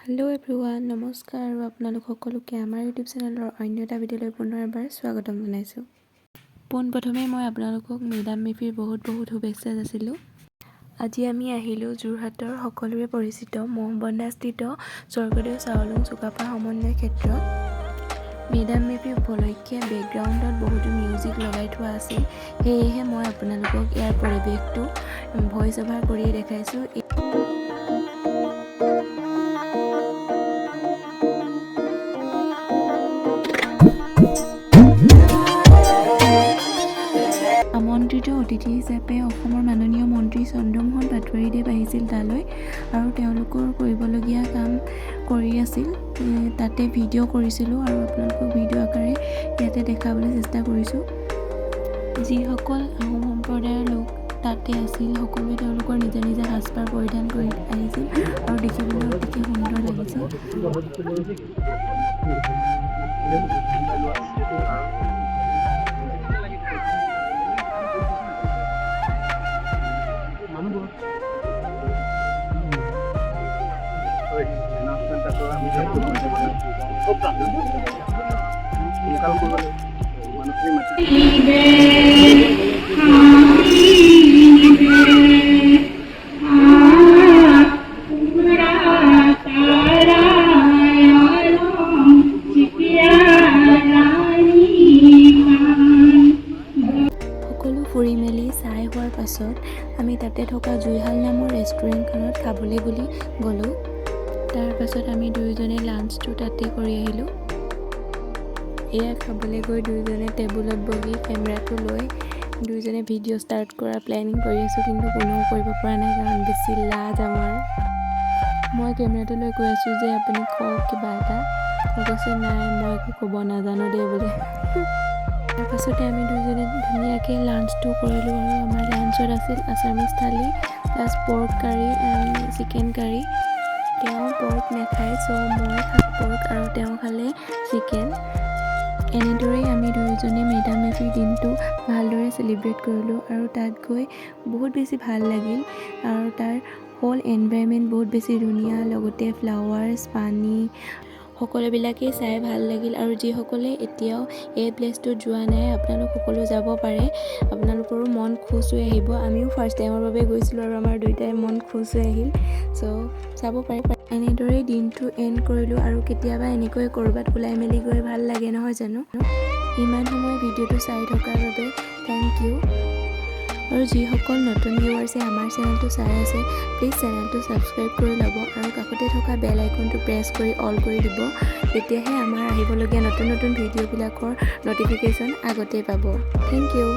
Hello' everyone, নমস্কাৰ আৰু আপোনালোক সকলোকে আমাৰ ইউটিউব চেনেলৰ অন্য এটা ভিডিঅ'লৈ পুনৰ এবাৰ স্বাগতম জনাইছোঁ। পোনপ্ৰথমে মই আপোনালোকক মেডাম মেফিৰ বহুত শুভেচ্ছা যাচিলোঁ। আজি আমি আহিলোঁ যোৰহাটৰ সকলোৰে পৰিচিত মহবন্ধাস্থিত স্বৰ্গদেউ চাওলুং চুকাফা সমন্বয় ক্ষেত্ৰত। মেডাম মেফি উপলক্ষে বেকগ্ৰাউণ্ডত বহুতো মিউজিক লগাই থোৱা আছিল, সেয়েহে মই আপোনালোকক ইয়াৰ পৰিৱেশটো ভইচ অভাৰ কৰিয়ে দেখাইছোঁ। আমন্ত্ৰিত অতিথি হিচাপে অসমৰ মাননীয় মন্ত্ৰী চন্দ্ৰমোহন পাটোৱাৰীদেৱ আহিছিল তালৈ, আৰু তেওঁলোকৰ কৰিবলগীয়া কাম কৰি আছিল। তাতে ভিডিঅ' কৰিছিলোঁ আৰু আপোনালোকক ভিডিঅ' আকাৰে ইয়াতে দেখাবলৈ চেষ্টা কৰিছোঁ। যিসকল আহোম সম্প্ৰদায়ৰ লোক তাতে আছিল, সকলোৱে তেওঁলোকৰ নিজা নিজা সাজপাৰ পৰিধান কৰি আহিছিল আৰু দেখিবলৈ অতিকে সুন্দৰ লাগিছিল। সকলো ফুৰি মেলি চাই হোৱাৰ পাছত আমি তাতে থকা জুইশাল নামৰ ৰেষ্টুৰেণ্টখনত খাবলৈ বুলি গ'লোঁ। তাৰ পাছত আমি দুয়োজনে লাঞ্চটো তাতে কৰি আহিলোঁ। এয়া খাবলৈ গৈ দুয়োজনে টেবুলত বহি কেমেৰাটো লৈ দুয়োজনে ভিডিঅ' ষ্টাৰ্ট কৰা প্লেনিং কৰি আছোঁ, কিন্তু কোনেও কৰিব পৰা নাই কাৰণ বেছি লাজ আমাৰ। মই কেমেৰাটো লৈ কৈ আছোঁ যে আপুনি কওক কিবা এটা, কৈছে নাই মই একো ক'ব নাজানো দেই বোলে। তাৰপাছতে আমি দুয়োজনে ধুনীয়াকৈ লাঞ্চটো কৰিলোঁ, আৰু আমাৰ লাঞ্চত আছিল Assamese thali plus pork curry and chicken curry. তেওঁ পৰ্ক নাখায়, চ' মই খালোঁ পৰ্ক আৰু তেওঁ খালে চিকেন। এনেদৰেই আমি দুয়োজনে মেডাম মেফিৰ দিনটো ভালদৰে চেলিব্ৰেট কৰিলোঁ, আৰু তাত গৈ বহুত বেছি ভাল লাগিল। আৰু তাৰ হোল এনভাইৰনমেণ্ট বহুত বেছি ধুনীয়া, লগতে ফ্লাৱাৰ্ছ, পানী সকলোবিলাকেই চাই ভাল লাগিল। আৰু যিসকলে এতিয়াও এই প্লেচটোত যোৱা নাই, আপোনালোক সকলো যাব পাৰে, আপোনালোকৰো মন খুচ হৈ আহিব। আমিও ফাৰ্ষ্ট টাইমৰ বাবে গৈছিলোঁ আৰু আমাৰ দুয়োটাই মন খুচ হৈ আহিল, চ' চাব পাৰে। এনেদৰেই দিনটো এণ্ড কৰিলোঁ, আৰু কেতিয়াবা এনেকৈ ক'ৰবাত ওলাই মেলি গৈ ভাল লাগে নহয় জানো। ইমান সময় ভিডিঅ'টো চাই থকাৰ বাবে থেংক ইউ। আৰু যিসকল নতুন ভিউৱাৰ্ছে আমাৰ চেনেলটো চাই আছে, প্লিজ চেনেলটো ছাবস্ক্ৰাইব কৰি ল'ব আৰু কাষতে থকা বেল আইকনটো প্ৰেছ কৰি অল কৰি দিব, তেতিয়াহে আমাৰ আহিবলগীয়া নতুন ভিডিঅ'বিলাকৰ ন'টিফিকেশ্যন আগতেই পাব। Thank U.